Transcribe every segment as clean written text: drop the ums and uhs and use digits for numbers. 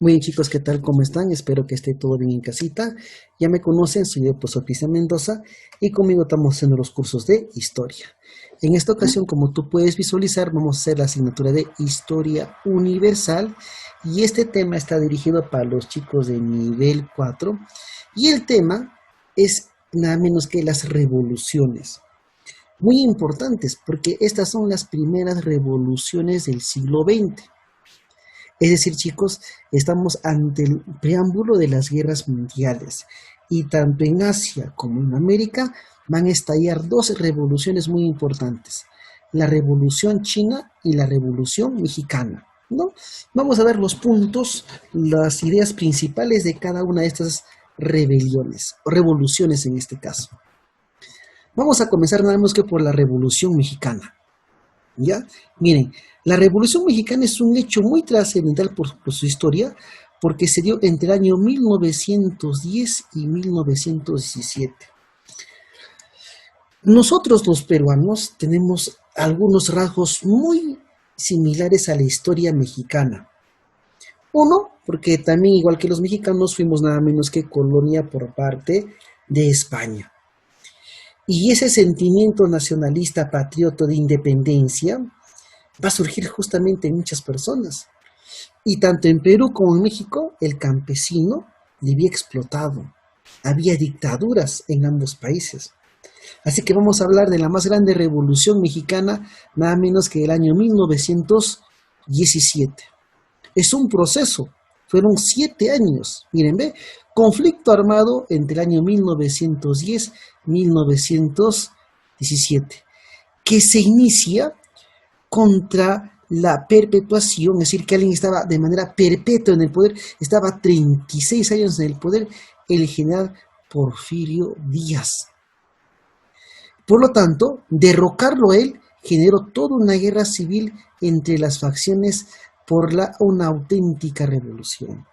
Muy bien chicos, ¿qué tal? ¿Cómo están? Espero que esté todo bien en casita. Ya me conocen, soy el profesor Cristian Mendoza y conmigo estamos haciendo los cursos de Historia. En esta ocasión, como tú puedes visualizar, vamos a hacer la asignatura de Historia Universal y este tema está dirigido para los chicos de nivel 4 y el tema es nada menos que las revoluciones. Muy importantes porque estas son las primeras revoluciones del siglo XX. Es decir, chicos, estamos ante el preámbulo de las guerras mundiales y tanto en Asia como en América van a estallar dos revoluciones muy importantes, la Revolución China y la Revolución Mexicana, ¿no? Vamos a ver los puntos, las ideas principales de cada una de estas rebeliones, o revoluciones en este caso. Vamos a comenzar nada más que por la Revolución Mexicana. ¿Ya? Miren, la Revolución Mexicana es un hecho muy trascendental por su historia, porque se dio entre el año 1910 y 1917. Nosotros los peruanos tenemos algunos rasgos muy similares a la historia mexicana. Uno, porque también igual que los mexicanos fuimos nada menos que colonia por parte de España. Y ese sentimiento nacionalista, patriota de independencia, va a surgir justamente en muchas personas. Y tanto en Perú como en México, el campesino vivía explotado. Había dictaduras en ambos países. Así que vamos a hablar de la más grande revolución mexicana, nada menos que el año 1917. Es un proceso, fueron 7 años, miren, ve, conflicto armado entre el año 1910 y 1917, que se inicia contra la perpetuación, es decir, que alguien estaba de manera perpetua en el poder, estaba 36 años en el poder, el general Porfirio Díaz. Por lo tanto, derrocarlo a él generó toda una guerra civil entre las facciones por una auténtica revolución.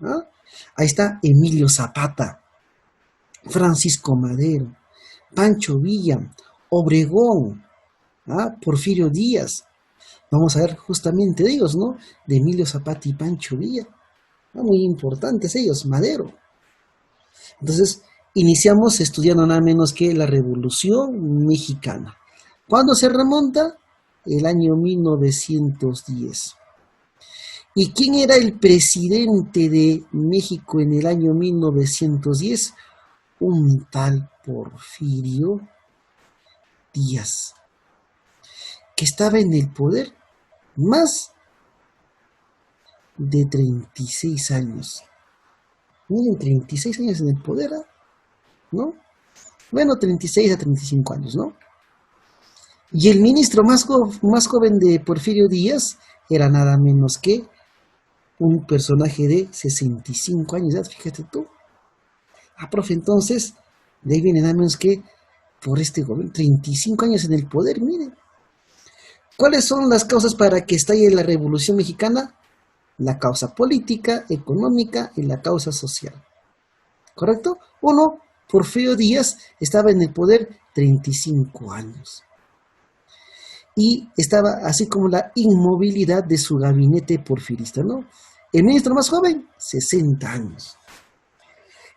¿Ah? Ahí está Emilio Zapata, Francisco Madero, Pancho Villa, Obregón, Porfirio Díaz. Vamos a ver justamente de ellos, ¿no? De Emilio Zapata y Pancho Villa. Muy importantes ellos, Madero. Entonces, iniciamos estudiando nada menos que la Revolución Mexicana. ¿Cuándo se remonta? El año 1910. ¿Y quién era el presidente de México en el año 1910? Un tal Porfirio Díaz, que estaba en el poder más de 36 años. Miren, 36 años en el poder, ¿no? Bueno, 36 a 35 años, ¿no? Y el ministro más joven de Porfirio Díaz era nada menos que un personaje de 65 años de edad, fíjate tú. Profe, entonces, de ahí viene nada menos que por este gobierno, 35 años en el poder, miren. ¿Cuáles son las causas para que estalle la Revolución Mexicana? La causa política, económica y la causa social. ¿Correcto? Uno, Porfirio Díaz estaba en el poder 35 años. Y estaba así como la inmovilidad de su gabinete porfirista, ¿no? El ministro más joven, 60 años.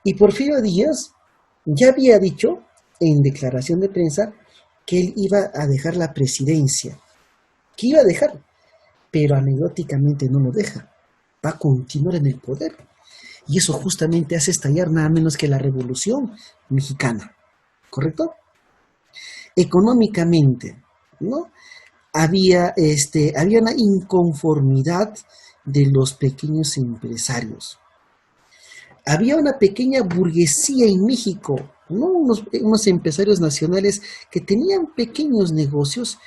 Y Porfirio Díaz ya había dicho en declaración de prensa que él iba a dejar la presidencia. Que iba a dejar, pero anecdóticamente no lo deja. Va a continuar en el poder. Y eso justamente hace estallar nada menos que la Revolución Mexicana. ¿Correcto? Económicamente, ¿no? Había una inconformidad de los pequeños empresarios. Había una pequeña burguesía en México, ¿no? Unos empresarios nacionales que tenían pequeños negocios,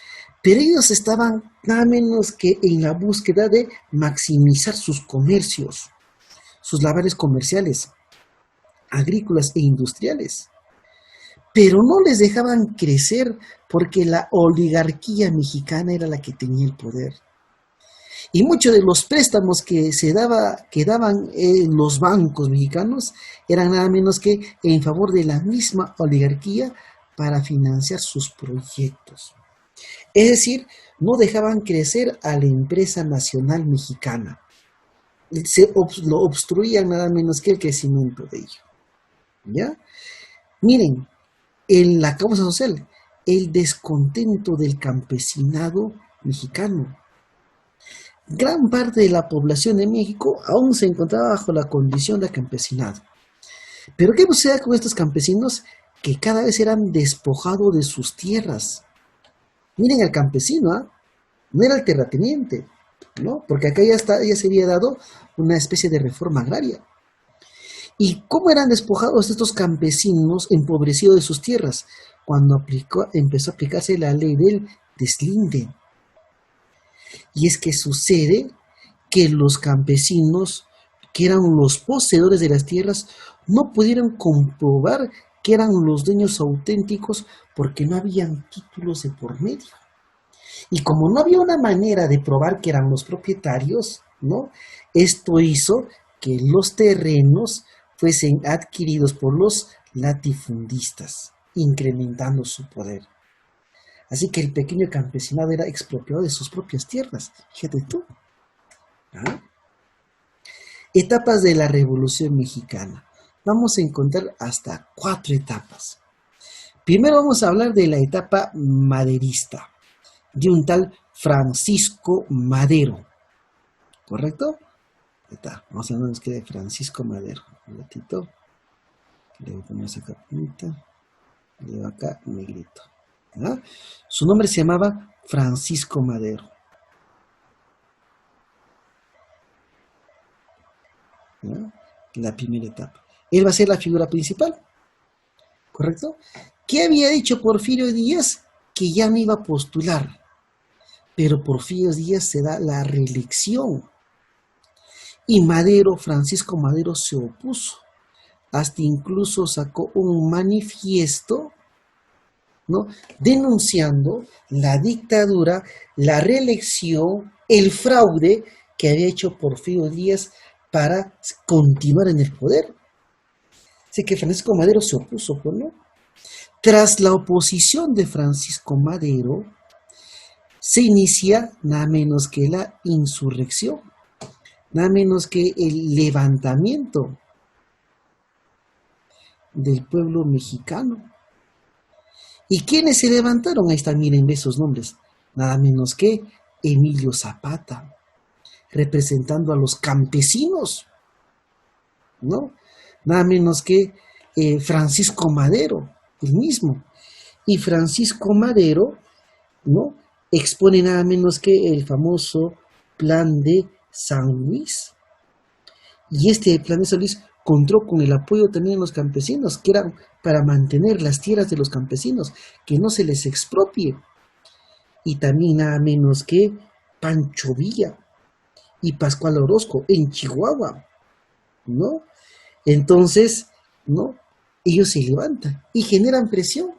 pero ellos estaban nada menos que en la búsqueda de maximizar sus comercios, sus labores comerciales, agrícolas e industriales. Pero no les dejaban crecer porque la oligarquía mexicana era la que tenía el poder. Y muchos de los préstamos que daban los bancos mexicanos eran nada menos que en favor de la misma oligarquía para financiar sus proyectos. Es decir, no dejaban crecer a la empresa nacional mexicana. lo obstruían nada menos que el crecimiento de ello. ¿Ya? Miren, en la causa social, el descontento del campesinado mexicano. Gran parte de la población de México aún se encontraba bajo la condición de campesinado. Pero ¿qué sucede con estos campesinos? Que cada vez eran despojados de sus tierras. Miren al campesino, ¿eh? No era el terrateniente, ¿no? Porque acá ya se había dado una especie de reforma agraria. ¿Y cómo eran despojados estos campesinos empobrecidos de sus tierras? Cuando empezó a aplicarse la ley del deslinde. Y es que sucede que los campesinos, que eran los poseedores de las tierras, no pudieron comprobar que eran los dueños auténticos porque no habían títulos de por medio. Y como no había una manera de probar que eran los propietarios, ¿no? Esto hizo que los terrenos fuesen adquiridos por los latifundistas, incrementando su poder. Así que el pequeño campesinado era expropiado de sus propias tierras. Fíjate tú. ¿Ah? Etapas de la Revolución Mexicana. Vamos a encontrar hasta 4 etapas. Primero vamos a hablar de la etapa maderista, de un tal Francisco Madero. ¿Correcto? Ahí está. Vamos a ver qué de Francisco Madero. Un ratito. Le voy a poner esa capita. Le doy acá negrito. ¿Ah? Su nombre se llamaba Francisco Madero. ¿Ah? La primera etapa. Él va a ser la figura principal. ¿Correcto? ¿Qué había dicho Porfirio Díaz? Que ya no iba a postular. Pero Porfirio Díaz se da la reelección. Y Madero, Francisco Madero, se opuso. Hasta incluso sacó un manifiesto, ¿no? Denunciando la dictadura, la reelección, el fraude que había hecho Porfirio Díaz para continuar en el poder. Así que Francisco Madero se opuso, ¿no? Tras la oposición de Francisco Madero, se inicia nada menos que la insurrección, nada menos que el levantamiento del pueblo mexicano. ¿Y quiénes se levantaron? Ahí están, miren esos nombres. Nada menos que Emilio Zapata, representando a los campesinos, ¿no? Nada menos que Francisco Madero, el mismo. Y Francisco Madero, ¿no? Expone nada menos que el famoso Plan de San Luis. Y este Plan de San Luis contó con el apoyo también de los campesinos, que eran para mantener las tierras de los campesinos, que no se les expropie. Y también nada menos que Pancho Villa y Pascual Orozco en Chihuahua, ¿no? Entonces, ¿no? Ellos se levantan y generan presión.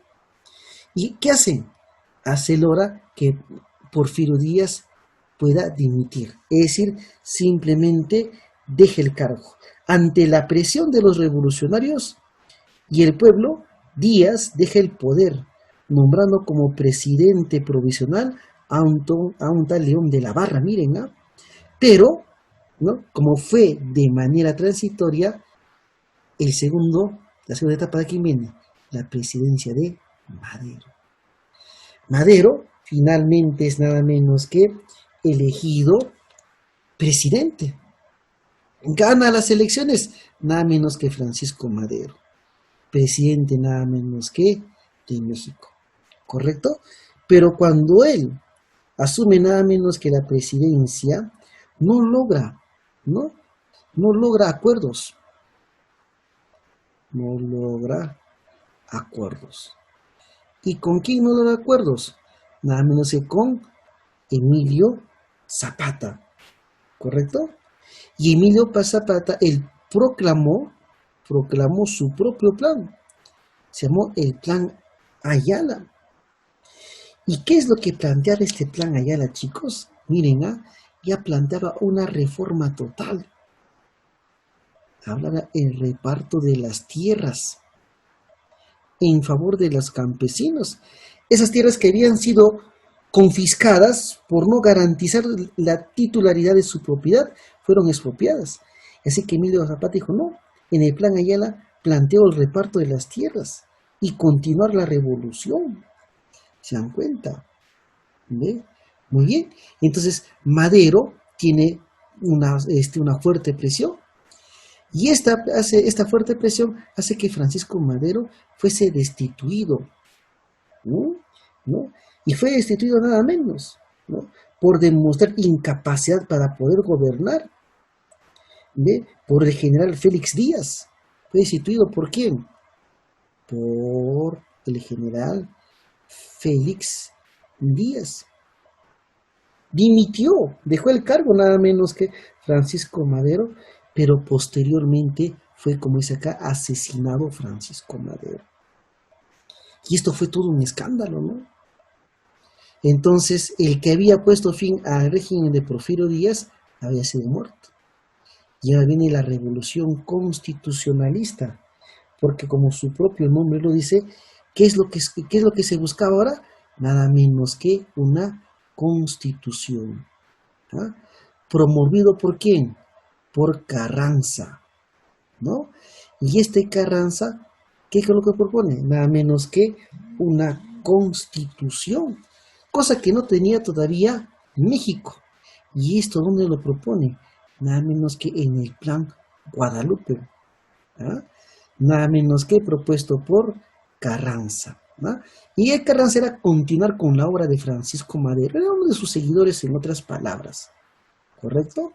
¿Y qué hacen? Hacen hora que Porfirio Díaz pueda dimitir, es decir, simplemente deje el cargo. Ante la presión de los revolucionarios y el pueblo, Díaz deja el poder, nombrando como presidente provisional a un tal León de la Barra, miren, ¿no? Pero, ¿no? Como fue de manera transitoria, la segunda etapa de aquí viene, la presidencia de Madero. Madero finalmente es nada menos que elegido presidente. Gana las elecciones, nada menos que Francisco Madero, presidente nada menos que de México, ¿correcto? Pero cuando él asume nada menos que la presidencia, no logra acuerdos. No logra acuerdos. ¿Y con quién no logra acuerdos? Nada menos que con Emilio Zapata, ¿correcto? Y Emilio Zapata, él proclamó su propio plan. Se llamó el Plan Ayala. ¿Y qué es lo que planteaba este Plan Ayala, chicos? Miren, ya planteaba una reforma total. Hablaba el reparto de las tierras en favor de los campesinos. Esas tierras que habían sido confiscadas por no garantizar la titularidad de su propiedad fueron expropiadas. Así que Emilio Zapata dijo, no, en el plan Ayala planteó el reparto de las tierras y continuar la revolución. ¿Se dan cuenta? ¿Ve? Muy bien. Entonces, Madero tiene una fuerte presión. Y esta fuerte presión hace que Francisco Madero fuese destituido. ¿No? ¿No? Y fue destituido nada menos, ¿no? Por demostrar incapacidad para poder gobernar. ¿Ve? Por el general Félix Díaz. Fue destituido ¿por quién? Por el general Félix Díaz. Dimitió, dejó el cargo nada menos que Francisco Madero, pero posteriormente fue, como dice acá, asesinado Francisco Madero. Y esto fue todo un escándalo, ¿no? Entonces, el que había puesto fin al régimen de Porfirio Díaz había sido muerto. Y ahora viene la revolución constitucionalista, porque como su propio nombre lo dice, ¿qué es lo que se buscaba ahora? Nada menos que una constitución. ¿Ah? ¿Promovido por quién? Por Carranza, ¿no? Y este Carranza, ¿qué es lo que propone? Nada menos que una constitución, cosa que no tenía todavía México. ¿Y esto dónde lo propone? Nada menos que en el Plan Guadalupe. ¿Ah? Nada menos que propuesto por Carranza. ¿No? Y el Carranza era continuar con la obra de Francisco Madero, era uno de sus seguidores en otras palabras, ¿correcto?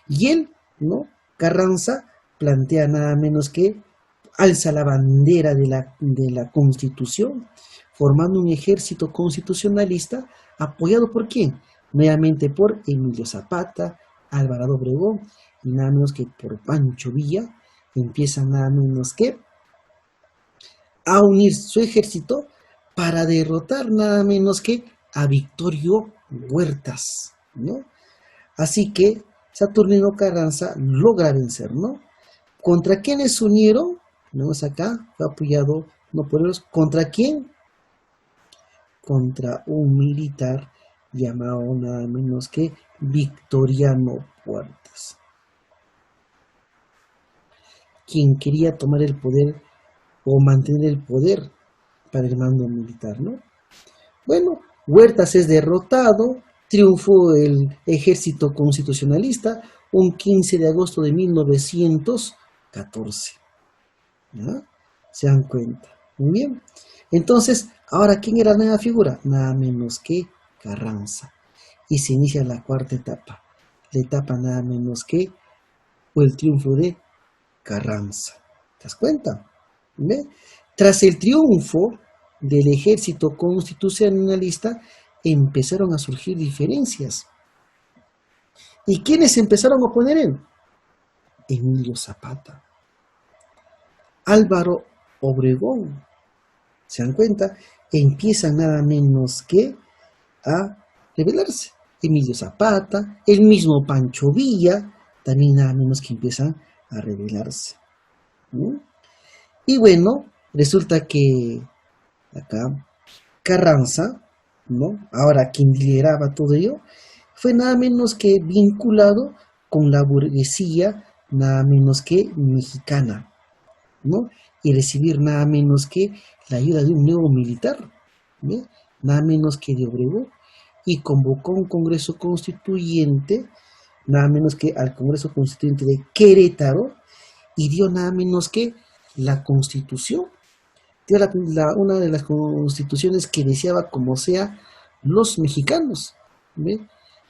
Y él, ¿no? Carranza plantea nada menos que alza la bandera de la Constitución, formando un ejército constitucionalista apoyado ¿por quién? Nuevamente por Emilio Zapata, Álvaro Obregón y nada menos que por Pancho Villa. Empiezan nada menos que a unir su ejército para derrotar nada menos que a Victorio Huertas, ¿no? Así que Saturnino Carranza logra vencer, ¿no? ¿Contra quiénes se unieron? Vemos acá, fue apoyado, no por ellos. ¿Contra quién? Contra un militar llamado nada menos que Victoriano Huertas, quien quería tomar el poder o mantener el poder para el mando militar, ¿no? Bueno, Huertas es derrotado, triunfó el ejército constitucionalista un 15 de agosto de 1914. ¿Ya? ¿Se dan cuenta? Muy bien. Entonces, ahora, ¿quién era la nueva figura? Nada menos que Carranza. Y se inicia la cuarta etapa. La etapa nada menos que fue el triunfo de Carranza. ¿Te das cuenta? ¿Ve? Tras el triunfo del ejército constitucionalista, empezaron a surgir diferencias. ¿Y quiénes empezaron a oponer él? Emilio Zapata, Álvaro Obregón. ¿Se dan cuenta? Empiezan nada menos que a rebelarse. Emilio Zapata, el mismo Pancho Villa, también nada menos que empiezan a rebelarse. ¿Mm? Y bueno, resulta que acá Carranza, ¿no? Ahora quien lideraba todo ello, fue nada menos que vinculado con la burguesía, nada menos que mexicana, ¿no? Y recibir nada menos que la ayuda de un nuevo militar, ¿no? Nada menos que de Obregón, y convocó un Congreso Constituyente, nada menos que al Congreso Constituyente de Querétaro, y dio nada menos que la Constitución. Dio una de las constituciones que deseaba como sea los mexicanos, ¿ve?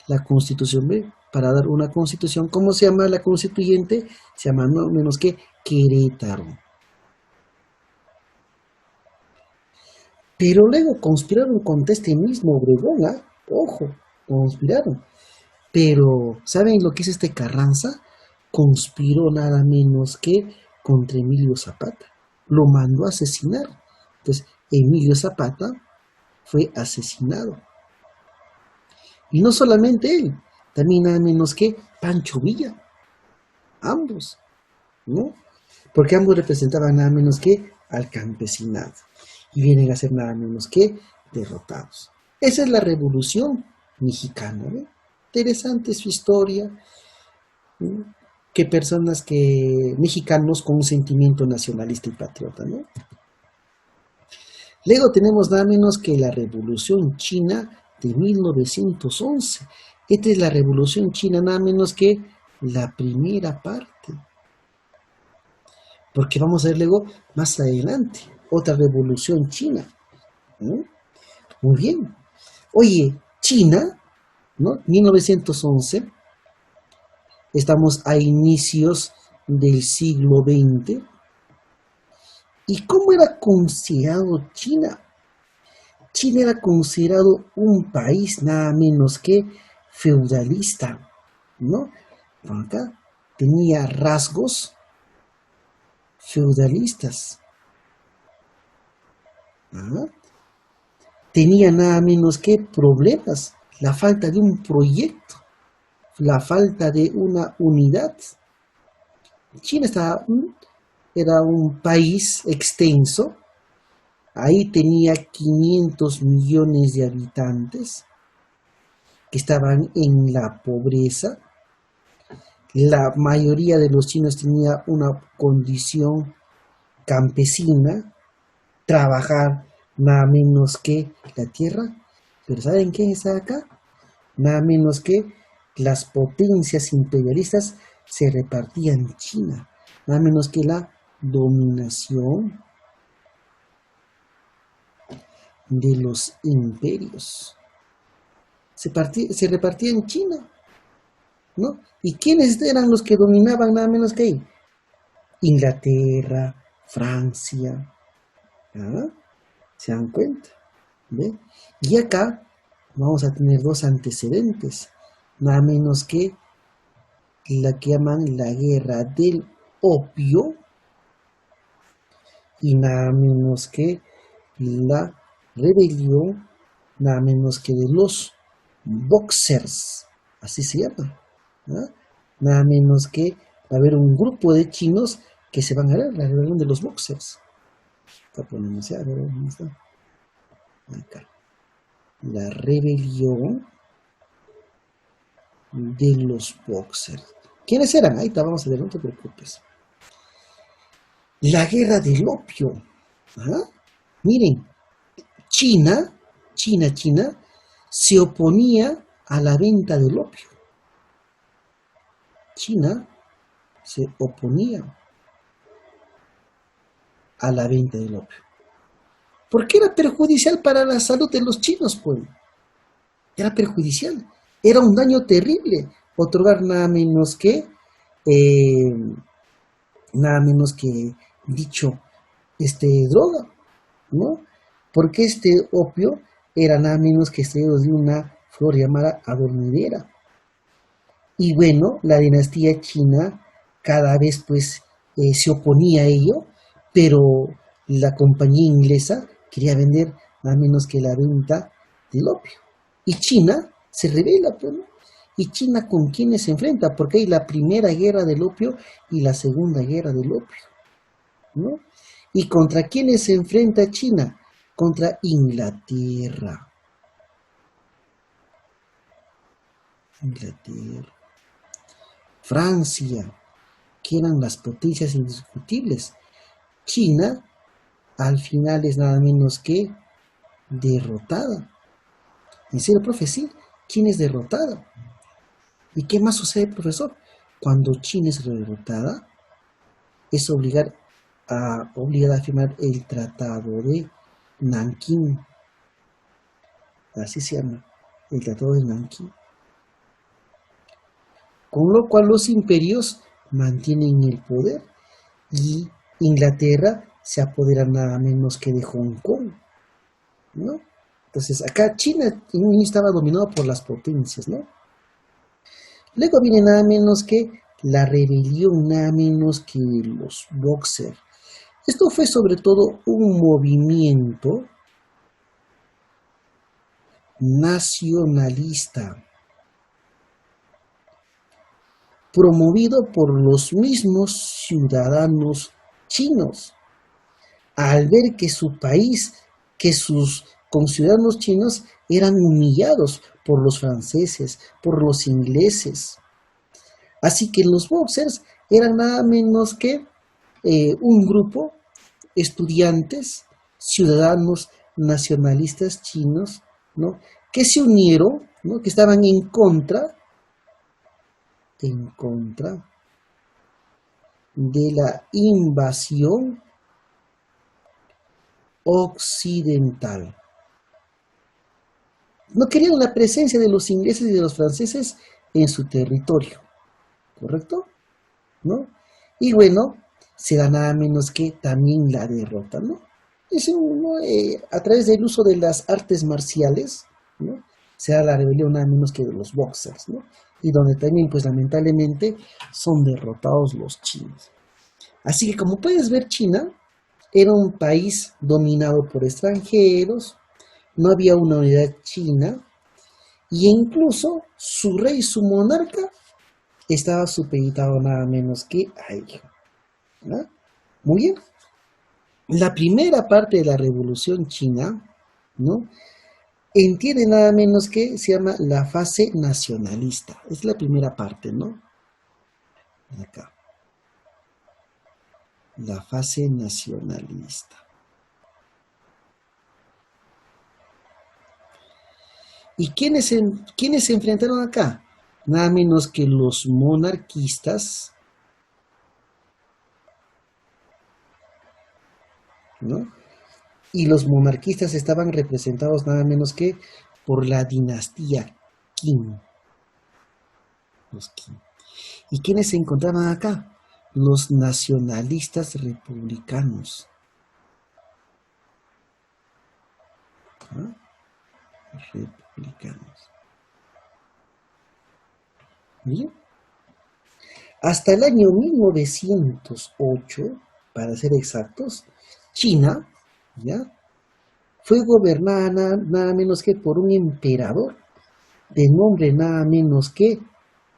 La Constitución, ¿ve? Para dar una constitución, ¿cómo se llama la constituyente? Se llama no menos que Querétaro. Pero luego conspiraron contra este mismo Obregón, ¿eh? Ojo, conspiraron. Pero, ¿saben lo que es este Carranza? Conspiró nada menos que contra Emilio Zapata. Lo mandó a asesinar. Entonces, Emilio Zapata fue asesinado. Y no solamente él, también nada menos que Pancho Villa. Ambos, ¿no? Porque ambos representaban nada menos que al campesinado. Y vienen a ser nada menos que derrotados. Esa es la revolución mexicana, ¿ve? Interesante su historia. que personas que mexicanos con un sentimiento nacionalista y patriota, ¿no? Luego tenemos nada menos que la Revolución China de 1911. Esta es la Revolución China, nada menos que la primera parte. Porque vamos a ver luego más adelante otra Revolución China, ¿no? Muy bien. Oye, China, ¿no? 1911, estamos a inicios del siglo XX. ¿Y cómo era considerado China? China era considerado un país nada menos que feudalista, ¿no? Acá tenía rasgos feudalistas. ¿Ah? Tenía nada menos que problemas, la falta de un proyecto, la falta de una unidad. China era un país extenso, ahí tenía 500 millones de habitantes que estaban en la pobreza. La mayoría de los chinos tenía una condición campesina, trabajar nada menos que la tierra. Pero ¿saben quién está acá? Nada menos que las potencias imperialistas se repartían China, nada menos que la dominación de los imperios. Se repartía en China, ¿no? ¿Y quiénes eran los que dominaban nada menos que ahí? Inglaterra, Francia, ¿ah? ¿Se dan cuenta? ¿Ve? Y acá vamos a tener dos antecedentes, nada menos que la que llaman la guerra del opio y nada menos que la rebelión, nada menos que de los boxers, así se llama, ¿no? Nada menos que va a haber un grupo de chinos que se van a ver la rebelión de los boxers. Está pronunciado, ¿dónde está? Acá. La rebelión de los boxers. ¿Quiénes eran? Ahí está, vamos a ver, no te preocupes. La guerra del opio. ¿Ah? Miren, China se oponía a la venta del opio. China se oponía a la venta del opio. Porque era perjudicial para la salud de los chinos, pues. Era perjudicial. Era un daño terrible otorgar nada menos que dicho, droga, ¿no? Porque este opio era nada menos que extraído de una flor llamada adormidera. Y bueno, la dinastía china cada vez pues se oponía a ello, pero la compañía inglesa quería vender nada menos que la venta del opio. Y China se revela, pues, ¿no? ¿Y China con quiénes se enfrenta? Porque hay la primera guerra del opio y la segunda guerra del opio, ¿no? ¿Y contra quiénes se enfrenta China? Contra Inglaterra. Francia, que eran las potencias indiscutibles. China, al final, es nada menos que derrotada. En serio, profe, sí, China es derrotada. ¿Y qué más sucede, profesor? Cuando China es derrotada, es obligada a firmar el Tratado de Nankín. Así se llama, el Tratado de Nankín. Con lo cual los imperios mantienen el poder y Inglaterra se apodera nada menos que de Hong Kong, ¿no? Entonces acá China estaba dominado por las potencias, ¿no? Luego viene nada menos que la rebelión, nada menos que los Boxer. Esto fue sobre todo un movimiento nacionalista promovido por los mismos ciudadanos chinos, al ver que su país, que sus conciudadanos chinos eran humillados por los franceses, por los ingleses. Así que los boxers eran nada menos que un grupo estudiantes, ciudadanos nacionalistas chinos, ¿no? Que se unieron, ¿no? Que estaban en contra de la invasión occidental. No querían la presencia de los ingleses y de los franceses en su territorio, ¿correcto? ¿No? Y bueno, se da nada menos que también la derrota, ¿no? Es ¿no? A través del uso de las artes marciales, ¿no? Se da la rebelión nada menos que de los boxers, ¿no? Y donde también, pues lamentablemente, son derrotados los chinos. Así que como puedes ver, China era un país dominado por extranjeros, no había una unidad china, y incluso su rey, su monarca, estaba supeditado nada menos que a ello. ¿No? Muy bien. La primera parte de la Revolución China, ¿no? Entiende nada menos que se llama la fase nacionalista. Es la primera parte, ¿no? Acá. La fase nacionalista. ¿Y quiénes se enfrentaron acá? Nada menos que los monarquistas, ¿no? Y los monarquistas estaban representados nada menos que por la dinastía Qin. Los Qin. ¿Y quiénes se encontraban acá? Los nacionalistas republicanos. ¿Ah? Republicanos. ¿Bien? Hasta el año 1908, para ser exactos, China, ¿ya? Fue gobernada nada menos que por un emperador de nombre nada menos que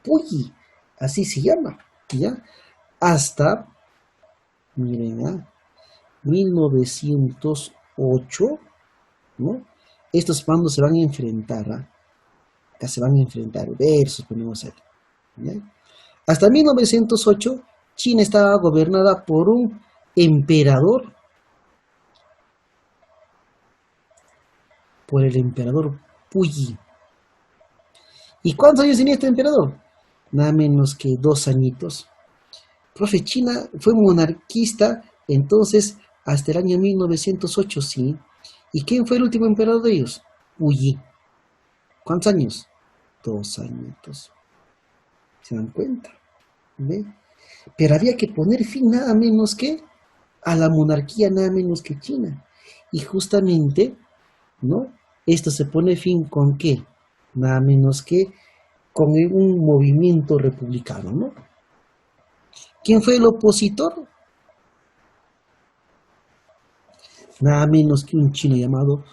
Puyi, así se llama, ¿ya? Hasta, miren, 1908, ¿no? Estos bandos se van a enfrentar, acá se van a enfrentar, versus ponemos ahí, ¿ya? Hasta 1908, China estaba gobernada por un emperador, por el emperador Puyi. ¿Y cuántos años tenía este emperador? Nada menos que 2 añitos. Profe, China fue monarquista entonces hasta el año 1908, sí. ¿Y quién fue el último emperador de ellos? Puyi. ¿Cuántos años? 2 añitos. ¿Se dan cuenta? ¿Ve? Pero había que poner fin nada menos que a la monarquía, nada menos que China. Y justamente, ¿no? Esto se pone fin con qué? Nada menos que con un movimiento republicano, ¿no? ¿Quién fue el opositor? Nada menos que un chino llamado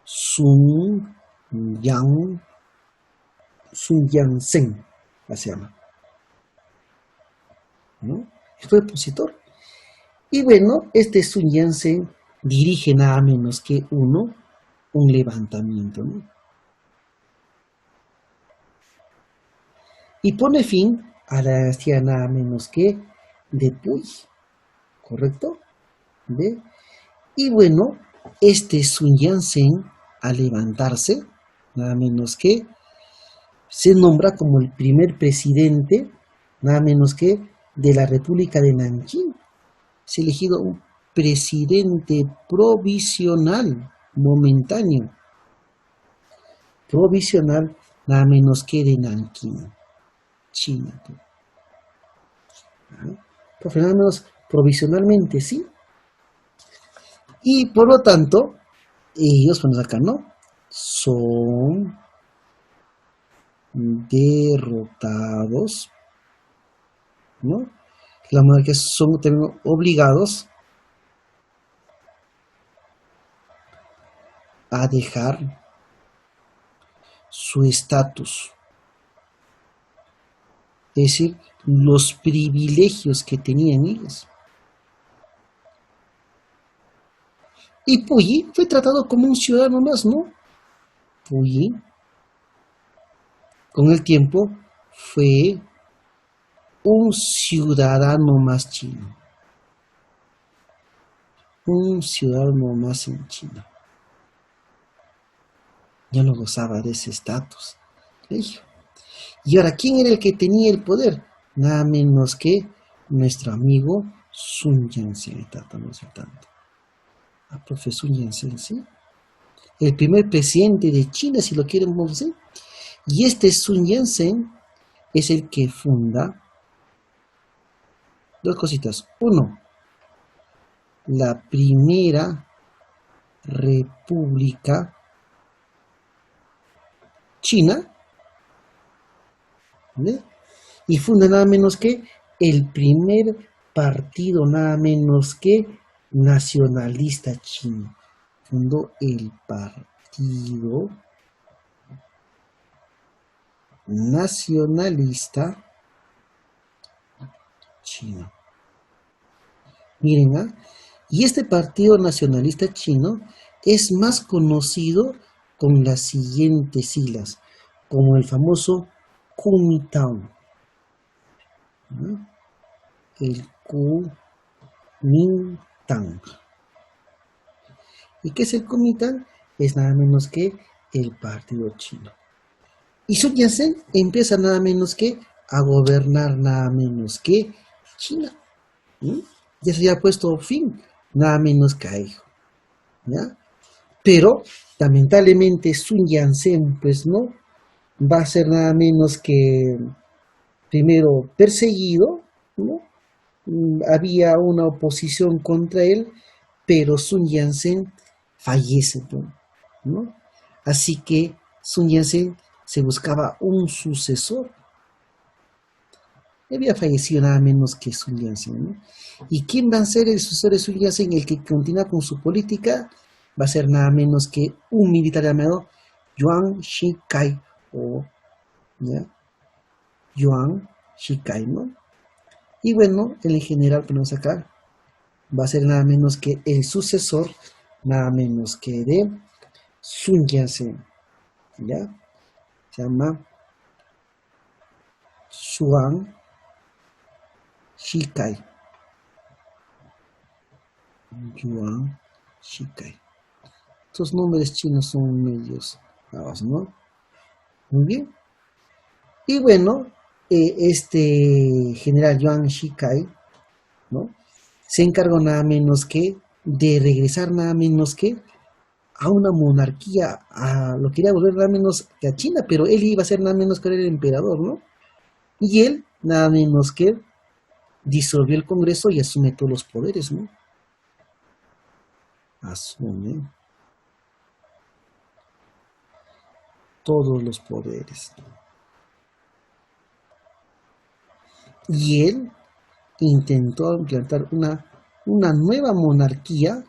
Sun Yat-sen, se llama, ¿no? Fue opositor. Y bueno, este Sun Yat-sen dirige nada menos que un levantamiento, ¿no? Y pone fin a la dinastía nada menos que de Puyi, ¿correcto? ¿Ve? Y bueno, este Sun Yat-sen, al levantarse, nada menos que se nombra como el primer presidente, nada menos que de la República de Nankín. Se ha elegido un presidente provisional, momentáneo, provisional, nada menos que de Nankín, China. Profe, nada menos provisionalmente, ¿sí? Y por lo tanto, ellos ponemos acá, ¿no? Son derrotados, ¿no? La monarquía son también obligados a dejar su estatus, es decir, los privilegios que tenían ellos. Y Puyi fue tratado como un ciudadano más, ¿no? Puyi, con el tiempo, fue un ciudadano más chino. Un ciudadano más en China. Ya no gozaba de ese estatus. Y ahora, ¿quién era el que tenía el poder? Nada menos que nuestro amigo Sun Yat-sen. Estamos al tanto. Profe Sun Yat-sen, ¿sí? El primer presidente de China, si lo quieren decir. Y este Sun Yat-sen es el que funda dos cositas. Uno, la primera república china, ¿vale? Y funda nada menos que el primer partido, nada menos que nacionalista chino. Fundó el partido nacionalista chino. Miren, y este partido nacionalista chino es más conocido con las siguientes siglas, como el famoso Kuomintang. El Kuomintang. ¿Y qué es el Kuomintang? Es nada menos que el partido chino. Y Sun Yat-sen empieza nada menos que a gobernar nada menos que China. Ya se había puesto fin, nada menos que a ello. ¿Ya? Pero, lamentablemente, Sun Yat-sen, pues no, va a ser nada menos que, primero, perseguido, ¿no? Había una oposición contra él, pero Sun Yat-sen fallece, ¿no? Así que Sun Yat-sen se buscaba un sucesor. Había fallecido nada menos que Sun Yat-sen, ¿no? ¿Y quién va a ser el sucesor de Sun Yat-sen? El que continúa con su política va a ser nada menos que un militar llamado Yuan Shikai, o ¿ya? Yuan Shikai, ¿no? Y bueno, el general ponemos acá, va a ser nada menos que el sucesor, nada menos que de Sun Yat-sen, ¿ya? Se llama Yuan Shikai. Yuan Shikai. Estos nombres chinos son medios raros, ¿no? Muy bien. Y bueno, este general Yuan Shikai, ¿no? Se encargó nada menos que de regresar nada menos que a una monarquía, lo quería volver nada menos que a China, pero él iba a ser nada menos que el emperador, ¿no? Y él nada menos que disolvió el Congreso y asume todos los poderes, ¿no? Asume todos los poderes. Y él intentó implantar una nueva monarquía,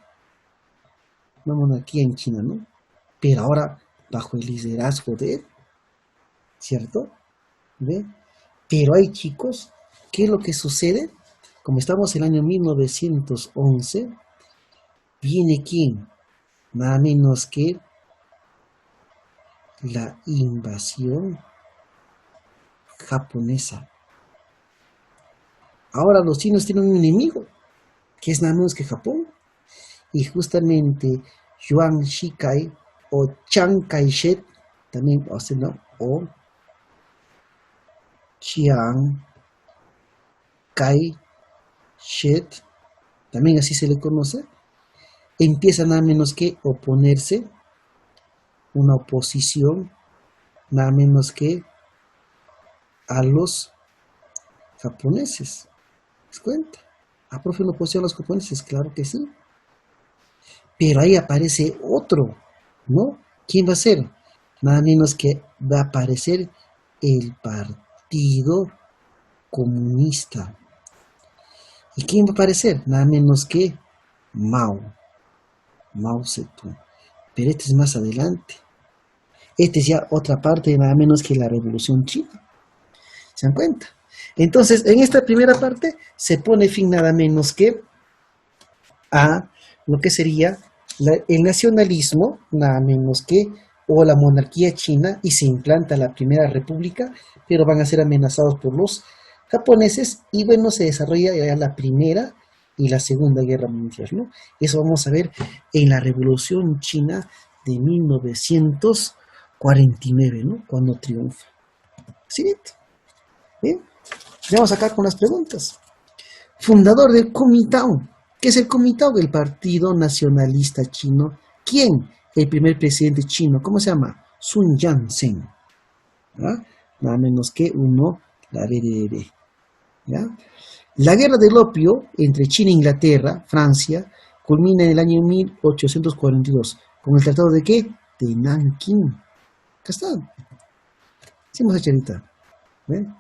una monarquía en China, ¿no? Pero ahora bajo el liderazgo de él, ¿cierto? ¿Ve? Pero hay, chicos, ¿qué es lo que sucede? Como estamos en el año 1911, viene ¿quién? Nada menos que la invasión japonesa. Ahora los chinos tienen un enemigo, que es nada menos que Japón. Y justamente Yuan Shikai o Chiang Kai-shek, también, o Chiang Kai-shek, también así se le conoce, empieza nada menos que oponerse, una oposición, nada menos que a los japoneses. ¿Se cuenta? ¿Profe, una oposición a los japoneses? Claro que sí. Pero ahí aparece otro, ¿no? ¿Quién va a ser? Nada menos que va a aparecer el Partido Comunista. ¿Y quién va a aparecer? Nada menos que Mao Zedong. Pero este es más adelante. Este es ya otra parte de nada menos que la Revolución China. ¿Se dan cuenta? Entonces, en esta primera parte se pone fin nada menos que a lo que sería el nacionalismo, nada menos que, o la monarquía china, y se implanta la primera república, pero van a ser amenazados por los japoneses, y bueno, se desarrolla ya la Primera y la Segunda Guerra Mundial, ¿no? Eso vamos a ver en la Revolución China de 1949, ¿no? Cuando triunfa. Siguiente. Bien, vamos acá con las preguntas. Fundador del Kuomintang. ¿Qué es el Kuomintang? El Partido Nacionalista Chino. ¿Quién? El primer presidente chino. ¿Cómo se llama? Sun Yat-sen. ¿Ah? Nada menos que uno, la RDR. ¿Ya? La guerra del opio entre China e Inglaterra, Francia, culmina en el año 1842. ¿Con el tratado de qué? De Nankín. Acá está. Hicimos la charita. ¿Ven?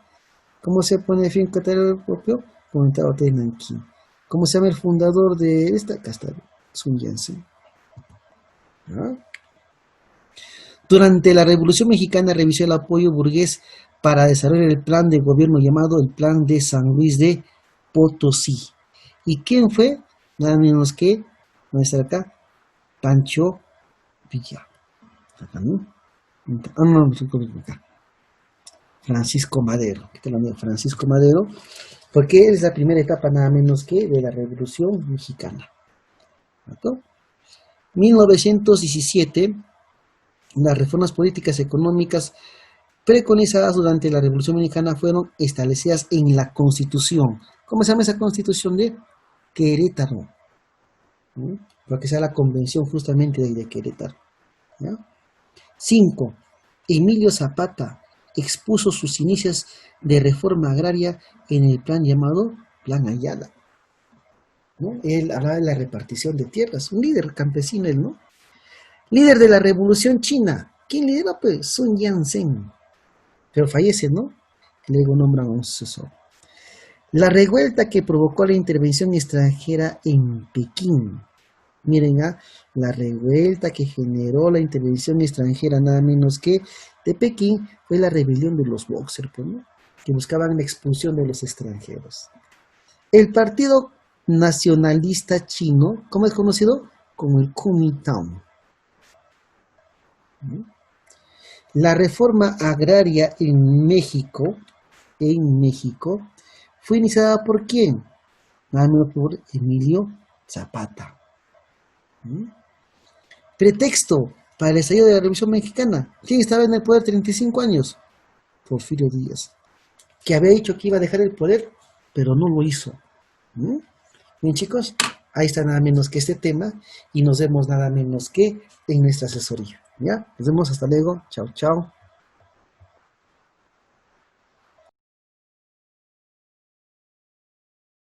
¿Cómo se pone fin al tratado del opio? Con el tratado de Nankín. ¿Cómo se llama el fundador de esta? Acá está. Sun Yat-sen. ¿Ah? Durante la Revolución Mexicana revisó el apoyo burgués para desarrollar el plan de gobierno llamado el Plan de San Luis de Potosí. ¿Y quién fue? Nada menos que, ¿dónde está acá? Pancho Villa. Acá, ¿no? No, acá. Francisco Madero. ¿Qué te lo digo? Francisco Madero, porque es la primera etapa nada menos que de la Revolución Mexicana. ¿Cierto? 1917, las reformas políticas y económicas preconizadas durante la Revolución Mexicana fueron establecidas en la Constitución. ¿Cómo se llama esa Constitución de Querétaro? ¿Mm? Porque sea la convención justamente de Querétaro. 5. Emilio Zapata expuso sus inicios de reforma agraria en el plan llamado Plan Ayala, ¿no? Él hablaba de la repartición de tierras, un líder campesino, él, ¿no? Líder de la Revolución China. ¿Quién lidera? Pues Sun Yat-sen. Pero fallece, ¿no? Luego nombran a un sucesor. La revuelta que provocó la intervención extranjera en Pekín. Miren, la revuelta que generó la intervención extranjera, nada menos que de Pekín, fue la rebelión de los Boxer, ¿no? Que buscaban la expulsión de los extranjeros. El Partido Nacionalista Chino, ¿cómo es conocido? Como el Kuomintang. La reforma agraria en México, fue iniciada por ¿quién? Nada menos por Emilio Zapata. Pretexto para el estallido de la Revolución Mexicana. ¿Quién estaba en el poder 35 años? Porfirio Díaz, que había dicho que iba a dejar el poder, pero no lo hizo. Bien, chicos, ahí está nada menos que este tema, y nos vemos nada menos que en nuestra asesoría. ¿Ya? Nos vemos, hasta luego. Chao, chao.